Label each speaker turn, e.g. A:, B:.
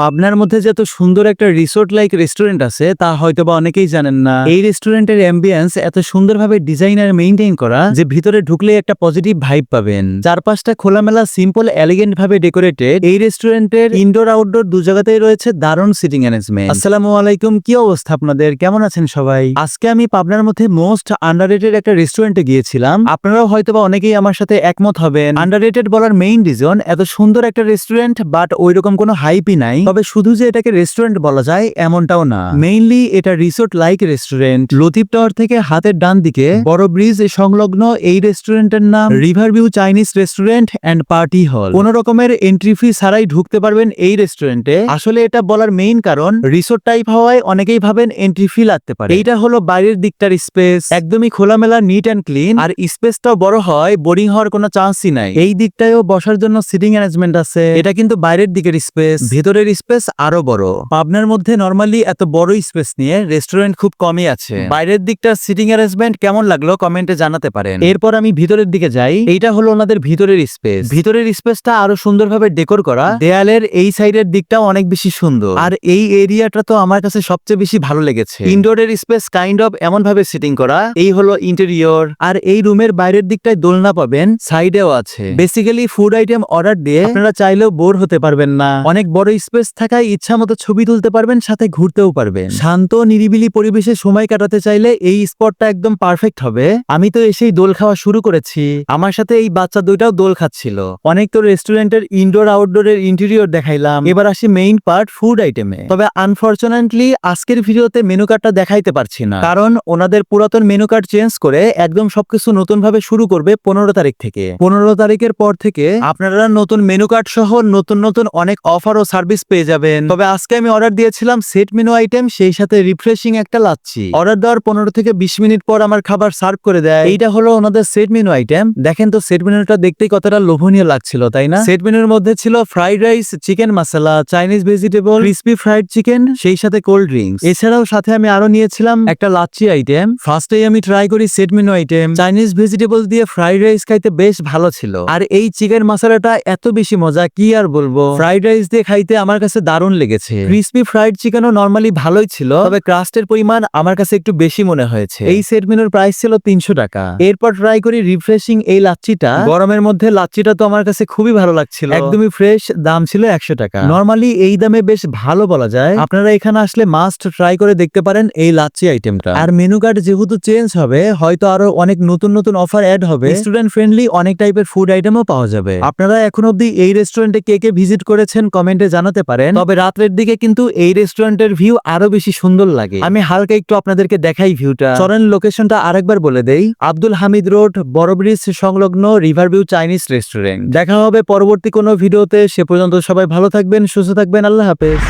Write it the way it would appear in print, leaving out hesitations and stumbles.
A: পাবনার মধ্যে যে এত সুন্দর একটা রিসোর্ট লাইক রেস্টুরেন্ট আছে তা হয়তোবা অনেকেই জানেন না। এই রেস্টুরেন্টের অ্যাম্বিয়েন্স এত সুন্দরভাবে ডিজাইন আর মেইনটেইন করা যে ভিতরে ঢুকলে একটা পজিটিভ ভাইব পাবেন। চারপাশটা খোলামেলা, সিম্পল, এলিগেন্ট ভাবে ডেকোরেটেড। এই রেস্টুরেন্টের ইনডোর আউটডোর দু জায়গাতেই রয়েছে দারুণ সিটিং অ্যারেঞ্জমেন্ট। আসসালামু আলাইকুম, কি অবস্থা আপনাদের? কেমন আছেন সবাই? আজকে আমি পাবনার মধ্যে মোস্ট আন্ডাররেটেড একটা রেস্টুরেন্টে গিয়েছিলাম। আপনারাও হয়তোবা অনেকেই আমার সাথে একমত হবেন। আন্ডাররেটেড বলার মেইন রিজন, এত সুন্দর একটা রেস্টুরেন্ট বাট ওইরকম কোনো হাইপই নাই। তবে শুধু যে এটাকে রেস্টুরেন্ট বলা যায় এমনটাও না, মেইনলি এটা resort like restaurant. Latif tower থেকে হাতের ডান দিকে বড় ব্রিজ সংলগ্ন এই রেস্টুরেন্টের নাম river view Chinese restaurant and party hall. কোন রকমের এন্ট্রি ফি ছাড়াই ঢুকতে পারবেন এই রেস্টুরেন্টে। আসলে এটা বলার মেইন কারণ, রিসোর্ট টাইপ হওয়ায় অনেকেই ভাবেন এন্ট্রি ফি লাগতে পারে। এইটা হলো বাইরের দিকটার স্পেস, একদমই খোলামেলা, নিট অ্যান্ড ক্লিন। আর স্পেসটাও বড় হয়, বোরিং হওয়ার কোনো চান্সই নাই। এই দিকটায়ও বসার জন্য সিটিং অ্যারেঞ্জমেন্ট আছে। এটা কিন্তু বাইরের দিকের স্পেস, ভেতরের স্পেস আরো বড়। পাবনার মধ্যে নরমালি এত বড় স্পেস নিয়ে রেস্টুরেন্ট খুব কমই আছে। বাইরের দিকটার সিটিং অ্যারেঞ্জমেন্ট কেমন লাগলো কমেন্টে জানাতে পারেন। এরপর আমি ভিতরের দিকে যাই। এইটা হলো ওনাদের ভিতরের স্পেস। ভিতরের স্পেসটা আরো সুন্দরভাবে ডেকোর করা। দেয়ালের এই সাইডের দিকটাও অনেক বেশি সুন্দর। আর এই এরিয়াটা তো আমার কাছে সবচেয়ে বেশি ভালো লেগেছে। ইনডোরের স্পেস কাইন্ড অফ এমন ভাবে সিটিং করা। এই হলো ইন্টেরিয়র। আর এই রুমের বাইরের দিকটায় দোলনা পাবেন, সাইডেও আছে। বেসিক্যালি ফুড আইটেম অর্ডার দিয়ে আপনারা চাইলেও বোর হতে পারবেন না। অনেক বড় স্পেস থাকায় ইচ্ছা মতো ছবি তুলতে পারবেন, সাথে ঘুরতেও পারবেন। শান্ত নিরিবিলি পরিবেশে সময় কাটাতে চাইলে এই স্পটটা একদম পারফেক্ট হবে। আমি তো এসেই দোল খাওয়া শুরু করেছি। আমার সাথে এই বাচ্চা দুইটাও দোল খাচ্ছিল। অনেক তো রেস্টুরেন্টের ইনডোর আউটডোরের ইন্টেরিয়র দেখাইলাম, এবার আসি মেইন পার্ট ফুড আইটেমে। তবে আনফরচুনেটলি আজকের ভিডিওতে মেনু কার্ডটা দেখাইতে পারছি না, কারণ ওনাদের পুরাতন মেনু কার্ড চেঞ্জ করে একদম সবকিছু নতুন ভাবে শুরু করবে 15 তারিখ থেকে। 15 তারিখের পর থেকে আপনারা নতুন মেনু কার্ড সহ নতুন নতুন অনেক অফার ও সার্ভিস পেয়ে যাবেন। তবে আজকে আমি অর্ডার দিয়েছিলাম সেট মেনু আইটেম, সেই সাথে রিফ্রেশিং একটা লাচ্ছি। অর্ডার দেওয়ার 15 থেকে 20 মিনিট পর আমার খাবার সার্ভ করে দেয়। এইটা হলো ওনাদের সেট মেনু আইটেম। দেখেন তো সেট মেনুটা দেখতেই কতটা লোভনীয় লাগছিল, তাই না? সেট মেনুর মধ্যে ছিল fried rice, chicken masala, Chinese vegetable, crispy fried chicken, সেই সাথে কোল্ড ড্রিঙ্কস। এছাড়াও সাথে আমি আরো নিয়েছিলাম একটা লাচ্ছি আইটেম। ফার্স্টেই আমি ট্রাই করি set menu item. Chinese vegetable দিয়ে ফ্রাইড রাইস খাইতে বেশ ভালো ছিল। আর এই চিকেন মশলাটা এত বেশি মজা, কি আর বলবো। ফ্রাইড রাইস দিয়ে খাইতে আমার কাছে দারুণ লেগেছে। ক্রিসপি ফ্রাইড চিকেনও নরমালি ভালোই ছিল, তবে ক্রাস্টের পরিমাণ আমার কাছে একটু বেশি মনে হয়েছে। এই সেট মেনুর প্রাইস ছিল 300 টাকা। এরপর ট্রাই করি রিফ্রেশিং এই লাচ্ছিটা। গরমের মধ্যে লাচ্ছিটা তো আমার কাছে খুবই ভালো লাগছিল, একদমই ফ্রেশ। দাম ছিল 100 টাকা। নরমালি এই দামে বেশ ভালো বলা যায়। আপনারা এখানে আসলে মাস্ট ট্রাই করে দেখতে পারেন এই লাচ্ছি আইটেমটা। আর মেনু কার্ড যেহেতু চেঞ্জ হবে, হয়তো আরো অনেক নতুন নতুন অফার অ্যাড হবে। স্টুডেন্ট ফ্রেন্ডলি অনেক টাইপের ফুড আইটেমও পাওয়া যাবে। আপনারা এখন অব্দি এই রেস্টুরেন্টে কে কে ভিজিট করেছেন কমেন্টে জানাতে পারেন। তবে রাতের দিকে কিন্তু এই রেস্টুরেন্টের ভিউ আরো বেশি সুন্দর লাগে। আমি হালকা একটু আপনাদেরকে দেখাই ভিউটা। চলেন লোকেশনটা আরেকবার বলে দেই। আব্দুল হামিদ রোড, বড় ব্রিজ সংলগ্ন রিভার ভিউ চাইনিজ রেস্টুরেন্ট। দেখা হবে পরবর্তী কোনো ভিডিওতে। সে পর্যন্ত সবাই ভালো থাকবেন, সুস্থ থাকবেন। আল্লাহ হাফেজ।